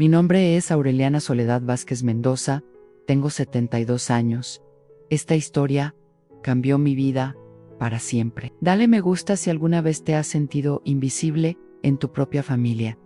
Mi nombre es Aureliana Soledad Vázquez Mendoza, tengo 72 años. Esta historia cambió mi vida para siempre. Dale me gusta si alguna vez te has sentido invisible en tu propia familia.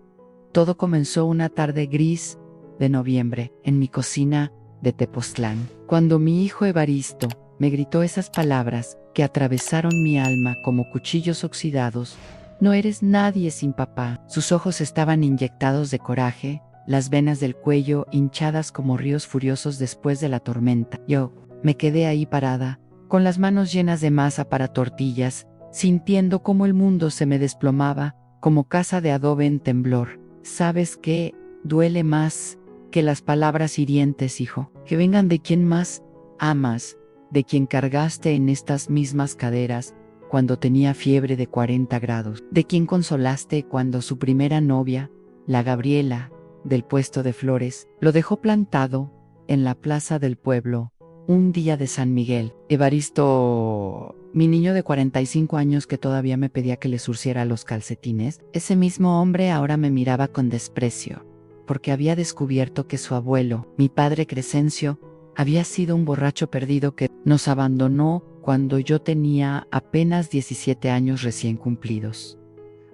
Todo comenzó una tarde gris de noviembre en mi cocina de Tepoztlán, cuando mi hijo Evaristo me gritó esas palabras que atravesaron mi alma como cuchillos oxidados. No eres nadie sin papá. Sus ojos estaban inyectados de coraje, las venas del cuello hinchadas como ríos furiosos después de la tormenta. Yo me quedé ahí parada, con las manos llenas de masa para tortillas, sintiendo cómo el mundo se me desplomaba, como casa de adobe en temblor. ¿Sabes qué? Duele más que las palabras hirientes, hijo, que vengan de quien más amas, de quien cargaste en estas mismas caderas cuando tenía fiebre de 40 grados, de quien consolaste cuando su primera novia, la Gabriela, del puesto de flores, lo dejó plantado en la plaza del pueblo, un día de San Miguel. Evaristo, mi niño de 45 años que todavía me pedía que le surciera los calcetines, ese mismo hombre ahora me miraba con desprecio, porque había descubierto que su abuelo, mi padre Crescencio, había sido un borracho perdido que nos abandonó cuando yo tenía apenas 17 años recién cumplidos.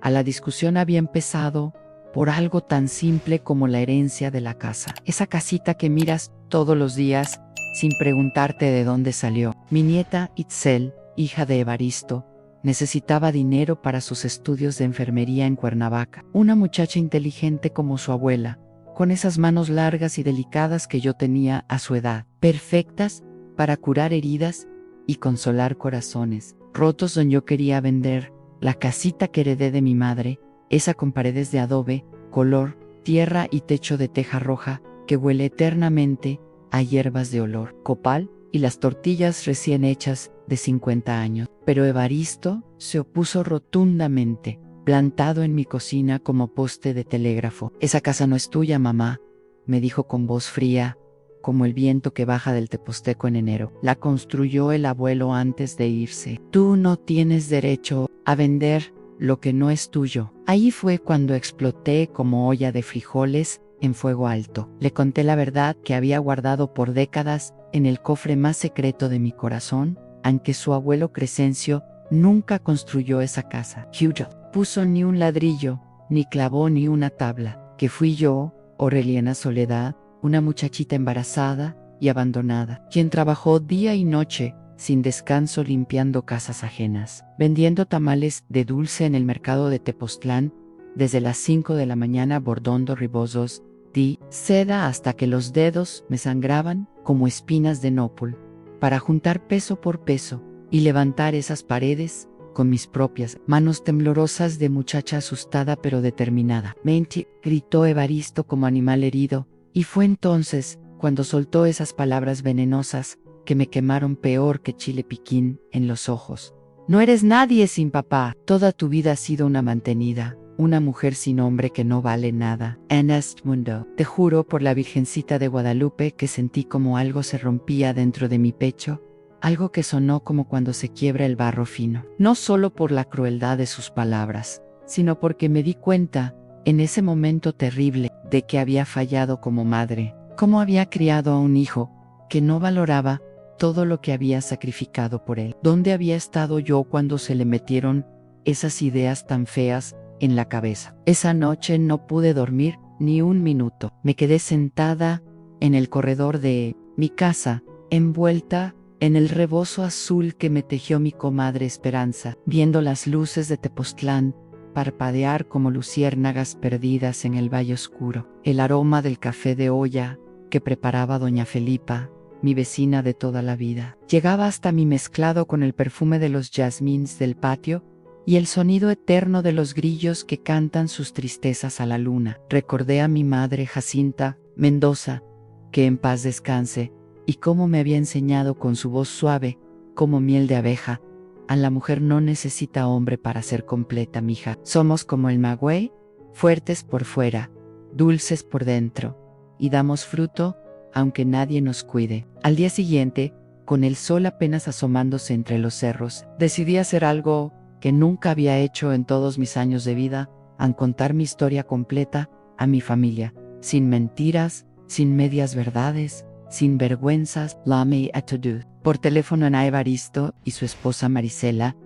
A la discusión había empezado por algo tan simple como la herencia de la casa. Esa casita que miras todos los días sin preguntarte de dónde salió. Mi nieta Itzel, hija de Evaristo, necesitaba dinero para sus estudios de enfermería en Cuernavaca. Una muchacha inteligente como su abuela, con esas manos largas y delicadas que yo tenía a su edad, perfectas para curar heridas y consolar corazones rotos, donde yo quería vender la casita que heredé de mi madre, esa con paredes de adobe, color, tierra y techo de teja roja, que huele eternamente a hierbas de olor, copal y las tortillas recién hechas de 50 años. Pero Evaristo se opuso rotundamente, plantado en mi cocina como poste de telégrafo. Esa casa no es tuya, mamá, me dijo con voz fría, como el viento que baja del Teposteco en enero. La construyó el abuelo antes de irse. Tú no tienes derecho a vender lo que no es tuyo. Ahí fue cuando exploté como olla de frijoles en fuego alto. Le conté la verdad que había guardado por décadas en el cofre más secreto de mi corazón, aunque su abuelo Crescencio nunca construyó esa casa. Hugh puso ni un ladrillo, ni clavó ni una tabla, que fui yo, Aureliana Soledad, una muchachita embarazada y abandonada, quien trabajó día y noche sin descanso limpiando casas ajenas, vendiendo tamales de dulce en el mercado de Tepoztlán, desde las 5 de la mañana bordando ribozos de seda hasta que los dedos me sangraban como espinas de nópol, para juntar peso por peso y levantar esas paredes con mis propias manos temblorosas de muchacha asustada pero determinada. Menti, gritó Evaristo como animal herido, y fue entonces cuando soltó esas palabras venenosas que me quemaron peor que chile piquín en los ojos. No eres nadie sin papá. Toda tu vida has sido una mantenida, una mujer sin hombre que no vale nada. En este mundo, te juro por la Virgencita de Guadalupe que sentí como algo se rompía dentro de mi pecho, algo que sonó como cuando se quiebra el barro fino. No solo por la crueldad de sus palabras, sino porque me di cuenta, en ese momento terrible, de que había fallado como madre, cómo había criado a un hijo que no valoraba todo lo que había sacrificado por él. ¿Dónde había estado yo cuando se le metieron esas ideas tan feas en la cabeza? Esa noche no pude dormir ni un minuto. Me quedé sentada en el corredor de mi casa, envuelta en el rebozo azul que me tejió mi comadre Esperanza, viendo las luces de Tepoztlán parpadear como luciérnagas perdidas en el valle oscuro. El aroma del café de olla que preparaba doña Felipa, mi vecina de toda la vida, llegaba hasta mí mezclado con el perfume de los jazmines del patio y el sonido eterno de los grillos que cantan sus tristezas a la luna. Recordé a mi madre Jacinta Mendoza, que en paz descanse, y cómo me había enseñado con su voz suave, como miel de abeja: a la mujer no necesita hombre para ser completa, mija. Somos como el maguey, fuertes por fuera, dulces por dentro, y damos fruto aunque nadie nos cuide. Al día siguiente, con el sol apenas asomándose entre los cerros, decidí hacer algo que nunca había hecho en todos mis años de vida, al contar mi historia completa a mi familia. sin mentiras, sin medias verdades, sin vergüenzas. Lame a todo. Por teléfono a Evaristo y su esposa Marisela,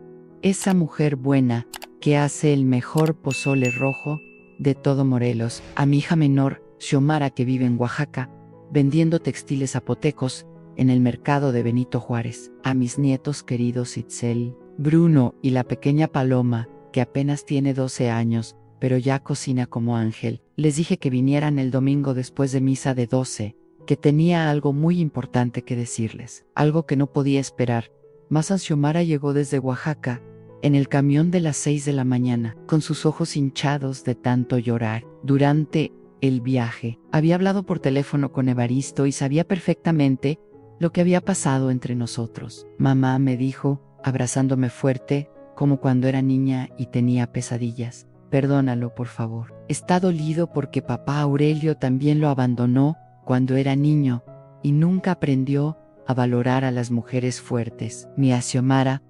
esa mujer buena que hace el mejor pozole rojo de todo Morelos, a mi hija menor, Xiomara, que vive en Oaxaca, vendiendo textiles zapotecos en el mercado de Benito Juárez, a mis nietos queridos Itzel, Bruno y la pequeña Paloma, que apenas tiene 12 años, pero ya cocina como ángel. Les dije que vinieran el domingo después de misa de 12, que tenía algo muy importante que decirles, algo que no podía esperar. Mas Xiomara llegó desde Oaxaca, en el camión de las 6 de la mañana, con sus ojos hinchados de tanto llorar. Durante el viaje, había hablado por teléfono con Evaristo y sabía perfectamente lo que había pasado entre nosotros. Mamá, me dijo, abrazándome fuerte, como cuando era niña y tenía pesadillas. Perdónalo, por favor. Está dolido porque papá Aurelio también lo abandonó cuando era niño y nunca aprendió a valorar a las mujeres fuertes. Mi Xiomara,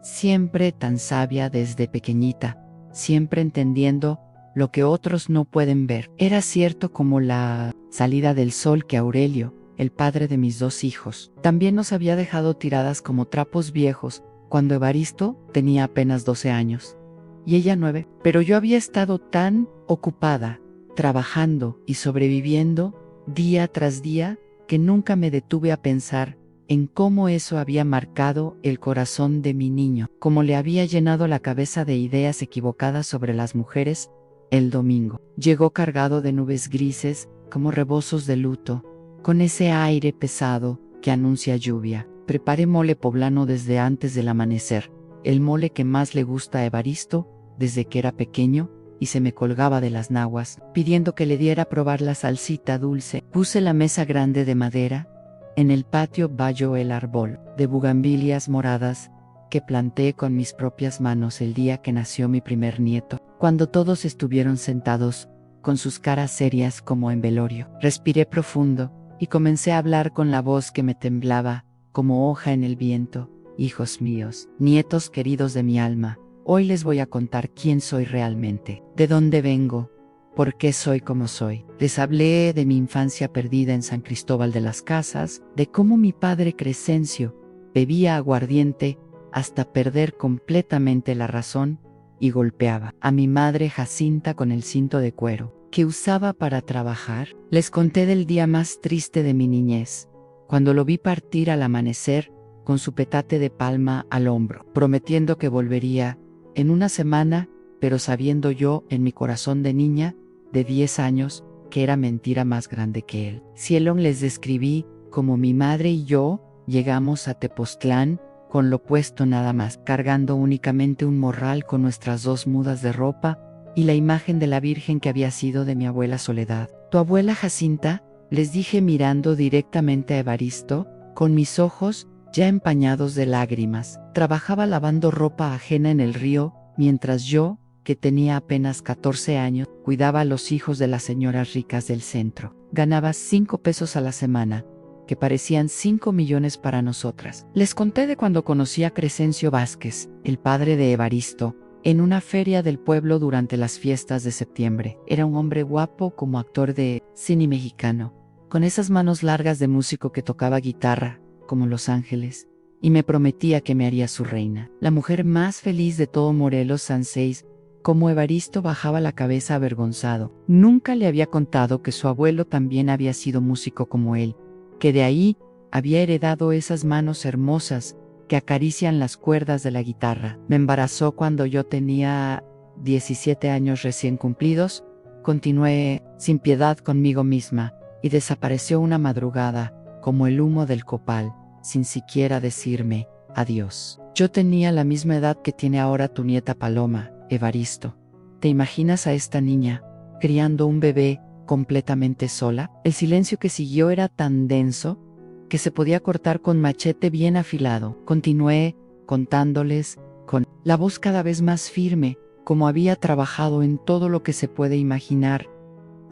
siempre tan sabia desde pequeñita, siempre entendiendo lo que otros no pueden ver. Era cierto como la salida del sol que Aurelio, el padre de mis 2 hijos, también nos había dejado tiradas como trapos viejos cuando Evaristo tenía apenas 12 años y ella 9. Pero yo había estado tan ocupada, trabajando y sobreviviendo día tras día, que nunca me detuve a pensar en cómo eso había marcado el corazón de mi niño, cómo le había llenado la cabeza de ideas equivocadas sobre las mujeres. El domingo llegó cargado de nubes grises, como rebozos de luto, con ese aire pesado que anuncia lluvia. Preparé mole poblano desde antes del amanecer, el mole que más le gusta a Evaristo desde que era pequeño, y se me colgaba de las naguas, pidiendo que le diera a probar la salsita dulce. Puse la mesa grande de madera. En el patio valló el árbol de bugambilias moradas que planté con mis propias manos el día que nació mi primer nieto. Cuando todos estuvieron sentados, con sus caras serias como en velorio, respiré profundo y comencé a hablar con la voz que me temblaba, como hoja en el viento. Hijos míos, nietos queridos de mi alma, hoy les voy a contar quién soy realmente, de dónde vengo, por qué soy como soy. Les hablé de mi infancia perdida en San Cristóbal de las Casas, de cómo mi padre Crescencio bebía aguardiente hasta perder completamente la razón y golpeaba a mi madre Jacinta con el cinto de cuero que usaba para trabajar. Les conté del día más triste de mi niñez, cuando lo vi partir al amanecer con su petate de palma al hombro, prometiendo que volvería en una semana, pero sabiendo yo en mi corazón de niña de 10 años que era mentira más grande que él. Cielón, les describí como mi madre y yo llegamos a Tepoztlán con lo puesto nada más, cargando únicamente un morral con nuestras 2 mudas de ropa y la imagen de la Virgen que había sido de mi abuela Soledad. Tu abuela Jacinta, les dije mirando directamente a Evaristo, con mis ojos ya empañados de lágrimas, trabajaba lavando ropa ajena en el río, mientras yo, que tenía apenas 14 años, cuidaba a los hijos de las señoras ricas del centro. Ganaba 5 pesos a la semana, que parecían 5 millones para nosotras. Les conté de cuando conocí a Crescencio Vázquez, el padre de Evaristo, en una feria del pueblo durante las fiestas de septiembre. Era un hombre guapo como actor de cine mexicano, con esas manos largas de músico que tocaba guitarra, como Los Ángeles, y me prometía que me haría su reina, la mujer más feliz de todo Morelos San 6. Como Evaristo bajaba la cabeza avergonzado, nunca le había contado que su abuelo también había sido músico como él, que de ahí había heredado esas manos hermosas que acarician las cuerdas de la guitarra. Me embarazó cuando yo tenía 17 años recién cumplidos, continué sin piedad conmigo misma, y desapareció una madrugada, como el humo del copal, sin siquiera decirme adiós. Yo tenía la misma edad que tiene ahora tu nieta Paloma, Evaristo. ¿Te imaginas a esta niña, criando un bebé, completamente sola? El silencio que siguió era tan denso, que se podía cortar con machete bien afilado. Continué, contándoles, con la voz cada vez más firme, como había trabajado en todo lo que se puede imaginar,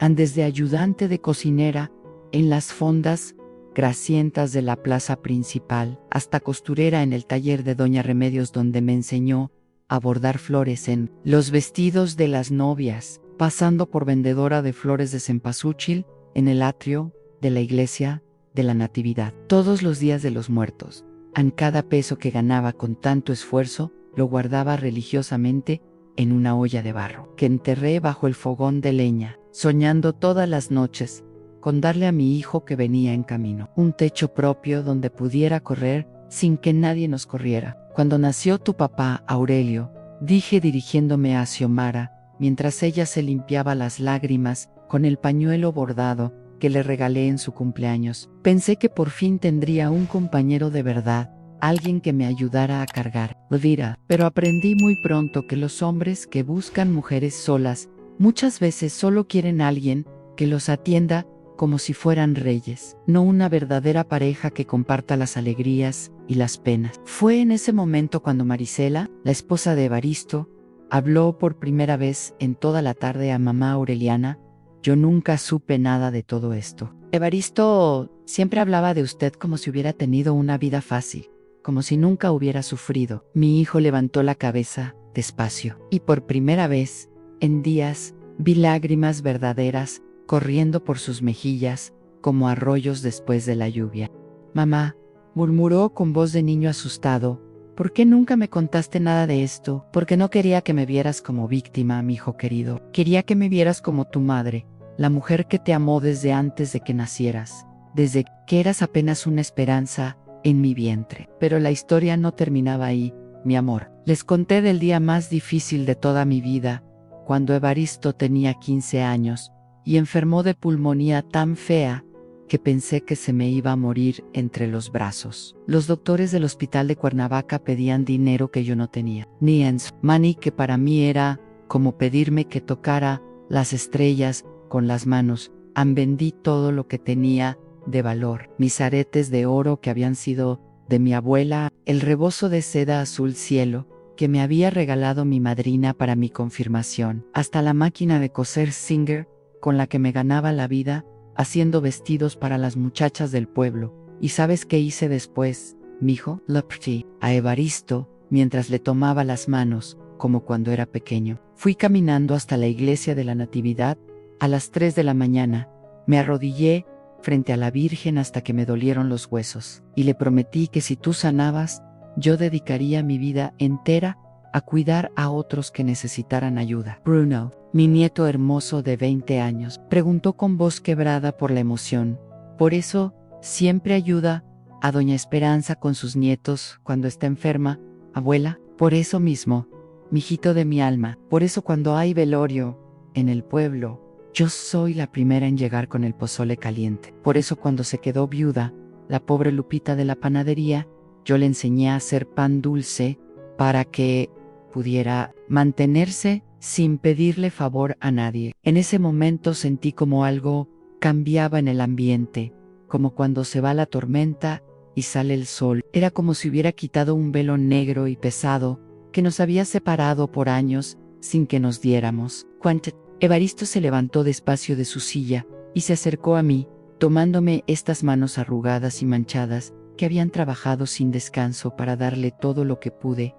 desde ayudante de cocinera, en las fondas grasientas de la plaza principal, hasta costurera en el taller de Doña Remedios, donde me enseñó a bordar flores en los vestidos de las novias. pasando por vendedora de flores de cempasúchil en el atrio de la iglesia de la Natividad. Todos los días de los muertos, en cada peso que ganaba con tanto esfuerzo, lo guardaba religiosamente en una olla de barro, que enterré bajo el fogón de leña, soñando todas las noches con darle a mi hijo que venía en camino un techo propio donde pudiera correr sin que nadie nos corriera. Cuando nació tu papá, Aurelio, dije dirigiéndome a Xiomara, mientras ella se limpiaba las lágrimas con el pañuelo bordado que le regalé en su cumpleaños. Pensé que por fin tendría un compañero de verdad, alguien que me ayudara a cargar la vida, pero aprendí muy pronto que los hombres que buscan mujeres solas muchas veces solo quieren a alguien que los atienda como si fueran reyes, no una verdadera pareja que comparta las alegrías y las penas. Fue en ese momento cuando Marisela, la esposa de Evaristo, habló por primera vez en toda la tarde a mamá Aureliana. Yo nunca supe nada de todo esto. Evaristo siempre hablaba de usted como si hubiera tenido una vida fácil, como si nunca hubiera sufrido. Mi hijo levantó la cabeza despacio, y por primera vez, en días, vi lágrimas verdaderas corriendo por sus mejillas, como arroyos después de la lluvia. Mamá, murmuró con voz de niño asustado, ¿por qué nunca me contaste nada de esto? Porque no quería que me vieras como víctima, mi hijo querido. Quería que me vieras como tu madre, la mujer que te amó desde antes de que nacieras, desde que eras apenas una esperanza en mi vientre. Pero la historia no terminaba ahí, mi amor. Les conté del día más difícil de toda mi vida, cuando Evaristo tenía 15 años, y enfermó de pulmonía tan fea que pensé que se me iba a morir entre los brazos. Los doctores del hospital de Cuernavaca pedían dinero que yo no tenía, ni en money, que para mí era como pedirme que tocara las estrellas con las manos. Vendí todo lo que tenía de valor, mis aretes de oro que habían sido de mi abuela, el rebozo de seda azul cielo que me había regalado mi madrina para mi confirmación, hasta la máquina de coser Singer con la que me ganaba la vida, haciendo vestidos para las muchachas del pueblo. ¿Y sabes qué hice después, mijo? Le pedí a Evaristo, mientras le tomaba las manos, como cuando era pequeño. Fui caminando hasta la iglesia de la Natividad, a las 3 de la mañana. Me arrodillé frente a la Virgen hasta que me dolieron los huesos, y le prometí que si tú sanabas, yo dedicaría mi vida entera a cuidar a otros que necesitaran ayuda. Bruno, mi nieto hermoso de 20 años, preguntó con voz quebrada por la emoción. Por eso, siempre ayuda a doña Esperanza con sus nietos cuando está enferma, abuela. Por eso mismo, mijito de mi alma, por eso cuando hay velorio en el pueblo, yo soy la primera en llegar con el pozole caliente. Por eso cuando se quedó viuda, la pobre Lupita de la panadería, yo le enseñé a hacer pan dulce para que pudiera mantenerse sin pedirle favor a nadie. En ese momento sentí como algo cambiaba en el ambiente, como cuando se va la tormenta y sale el sol. Era como si hubiera quitado un velo negro y pesado que nos había separado por años sin que nos diéramos cuenta. Evaristo se levantó despacio de su silla y se acercó a mí, tomándome estas manos arrugadas y manchadas que habían trabajado sin descanso para darle todo lo que pude.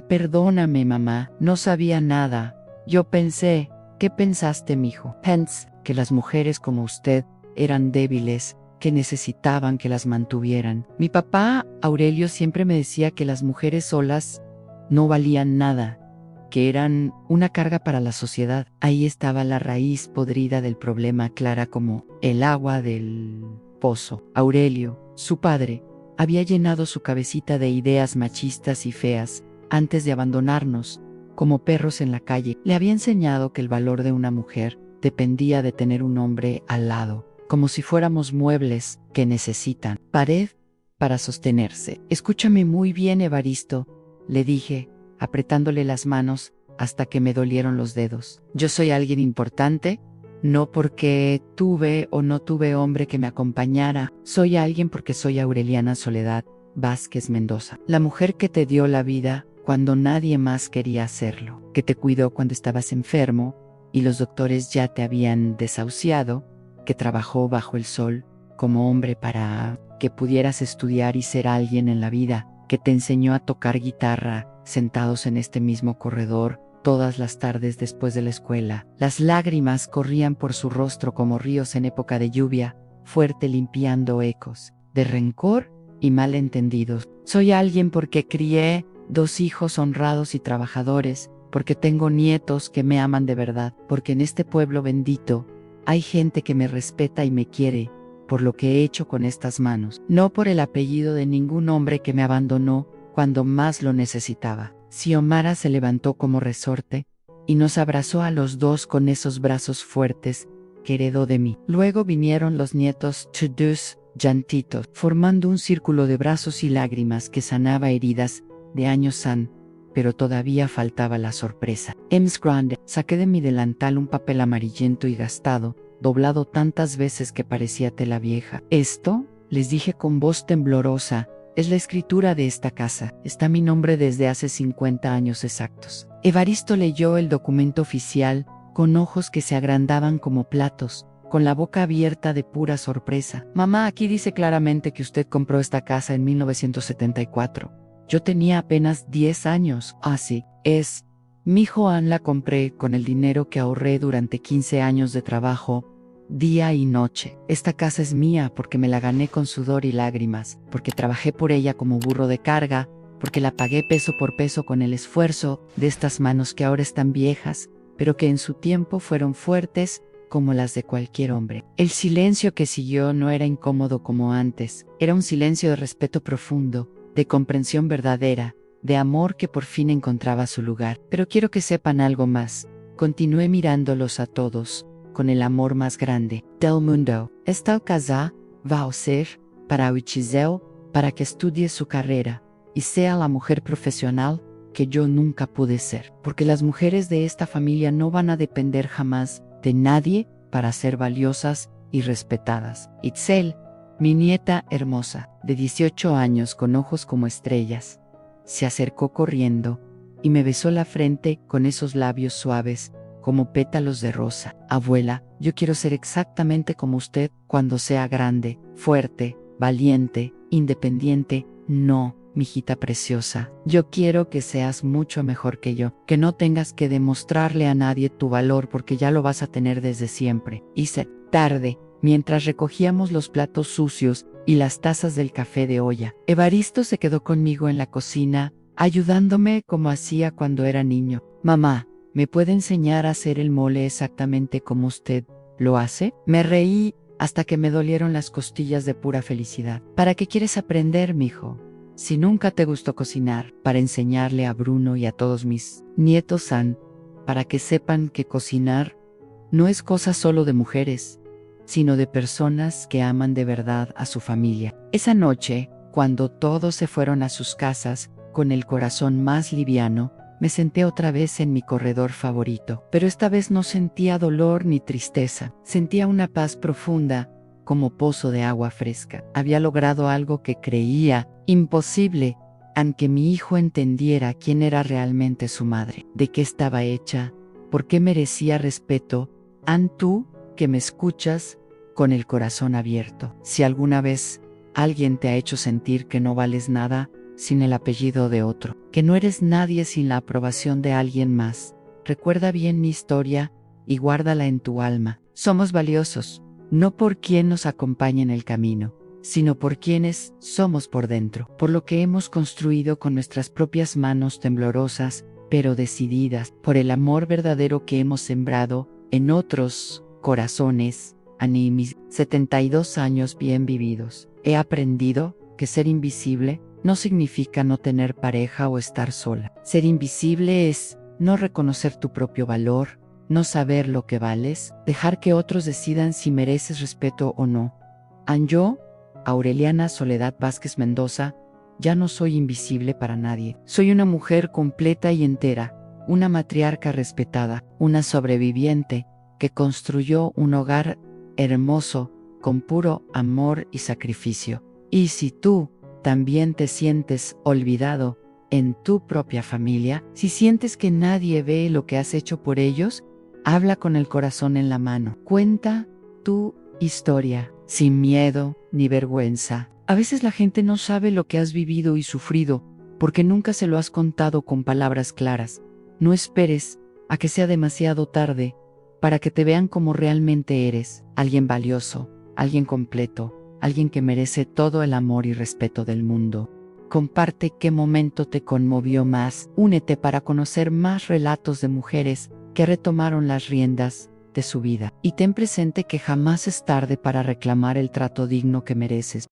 Perdóname, mamá, no sabía nada. Yo pensé, ¿qué pensaste, mijo? Pensé que las mujeres como usted eran débiles, que necesitaban que las mantuvieran. Mi papá, Aurelio, siempre me decía que las mujeres solas no valían nada, que eran una carga para la sociedad. Ahí estaba la raíz podrida del problema, clara como el agua del pozo. Aurelio, su padre, había llenado su cabecita de ideas machistas y feas antes de abandonarnos, como perros en la calle. Le había enseñado que el valor de una mujer dependía de tener un hombre al lado, como si fuéramos muebles que necesitan pared para sostenerse. Escúchame muy bien, Evaristo, le dije, apretándole las manos hasta que me dolieron los dedos. Yo soy alguien importante, no porque tuve o no tuve hombre que me acompañara. Soy alguien porque soy Aureliana Soledad Vázquez Mendoza, la mujer que te dio la vida cuando nadie más quería hacerlo, que te cuidó cuando estabas enfermo y los doctores ya te habían desahuciado, que trabajó bajo el sol como hombre para que pudieras estudiar y ser alguien en la vida, que te enseñó a tocar guitarra sentados en este mismo corredor todas las tardes después de la escuela. Las lágrimas corrían por su rostro como ríos en época de lluvia, fuerte limpiando ecos de rencor y malentendidos. Soy alguien porque crié 2 hijos honrados y trabajadores, porque tengo nietos que me aman de verdad, porque en este pueblo bendito hay gente que me respeta y me quiere por lo que he hecho con estas manos, no por el apellido de ningún hombre que me abandonó cuando más lo necesitaba. Xiomara se levantó como resorte y nos abrazó a los dos con esos brazos fuertes que heredó de mí. Luego vinieron los nietos todos llantitos, formando un círculo de brazos y lágrimas que sanaba heridas de años han, pero todavía faltaba la sorpresa. Ems grande, saqué de mi delantal un papel amarillento y gastado, doblado tantas veces que parecía tela vieja. Esto, les dije con voz temblorosa, es la escritura de esta casa. Está mi nombre desde hace 50 años exactos. Evaristo leyó el documento oficial con ojos que se agrandaban como platos, con la boca abierta de pura sorpresa. Mamá, aquí dice claramente que usted compró esta casa en 1974. Yo tenía apenas 10 años. Así es. Mi Joan la compré con el dinero que ahorré durante 15 años de trabajo, día y noche. Esta casa es mía porque me la gané con sudor y lágrimas, porque trabajé por ella como burro de carga, porque la pagué peso por peso con el esfuerzo de estas manos que ahora están viejas, pero que en su tiempo fueron fuertes como las de cualquier hombre. El silencio que siguió no era incómodo como antes, era un silencio de respeto profundo, de comprensión verdadera, de amor que por fin encontraba su lugar. Pero quiero que sepan algo más. Continué mirándolos a todos, con el amor más grande del mundo. Esta casa va a ser para Uchizeo, para que estudie su carrera y sea la mujer profesional que yo nunca pude ser. Porque las mujeres de esta familia no van a depender jamás de nadie para ser valiosas y respetadas. Itzel, mi nieta hermosa, de 18 años con ojos como estrellas, se acercó corriendo y me besó la frente con esos labios suaves, como pétalos de rosa. Abuela, yo quiero ser exactamente como usted cuando sea grande, fuerte, valiente, independiente. No, mijita preciosa, yo quiero que seas mucho mejor que yo, que no tengas que demostrarle a nadie tu valor porque ya lo vas a tener desde siempre. Hice tarde, mientras recogíamos los platos sucios y las tazas del café de olla. Evaristo se quedó conmigo en la cocina, ayudándome como hacía cuando era niño. Mamá, ¿me puede enseñar a hacer el mole exactamente como usted lo hace? Me reí hasta que me dolieron las costillas de pura felicidad. ¿Para qué quieres aprender, mijo? Si nunca te gustó cocinar, para enseñarle a Bruno y a todos mis nietos para que sepan que cocinar no es cosa solo de mujeres, sino de personas que aman de verdad a su familia. Esa noche, cuando todos se fueron a sus casas, con el corazón más liviano, me senté otra vez en mi corredor favorito, pero esta vez no sentía dolor ni tristeza, sentía una paz profunda, como pozo de agua fresca. Había logrado algo que creía imposible, aunque mi hijo entendiera quién era realmente su madre, de qué estaba hecha, por qué merecía respeto. Tú, que me escuchas, con el corazón abierto. Si alguna vez alguien te ha hecho sentir que no vales nada sin el apellido de otro, que no eres nadie sin la aprobación de alguien más, recuerda bien mi historia y guárdala en tu alma. Somos valiosos, no por quien nos acompaña en el camino, sino por quienes somos por dentro, por lo que hemos construido con nuestras propias manos temblorosas, pero decididas, por el amor verdadero que hemos sembrado en otros corazones. Mis 72 años bien vividos, he aprendido que ser invisible no significa no tener pareja o estar sola. Ser invisible es no reconocer tu propio valor, no saber lo que vales, dejar que otros decidan si mereces respeto o no. Yo, Aureliana Soledad Vázquez Mendoza, ya no soy invisible para nadie. Soy una mujer completa y entera, una matriarca respetada, una sobreviviente que construyó un hogar hermoso con puro amor y sacrificio. Y si tú también te sientes olvidado en tu propia familia, si sientes que nadie ve lo que has hecho por ellos, habla con el corazón en la mano. Cuenta tu historia, sin miedo ni vergüenza. A veces la gente no sabe lo que has vivido y sufrido, porque nunca se lo has contado con palabras claras. No esperes a que sea demasiado tarde para que te vean como realmente eres, alguien valioso, alguien completo, alguien que merece todo el amor y respeto del mundo. Comparte qué momento te conmovió más. Únete para conocer más relatos de mujeres que retomaron las riendas de su vida. Y ten presente que jamás es tarde para reclamar el trato digno que mereces.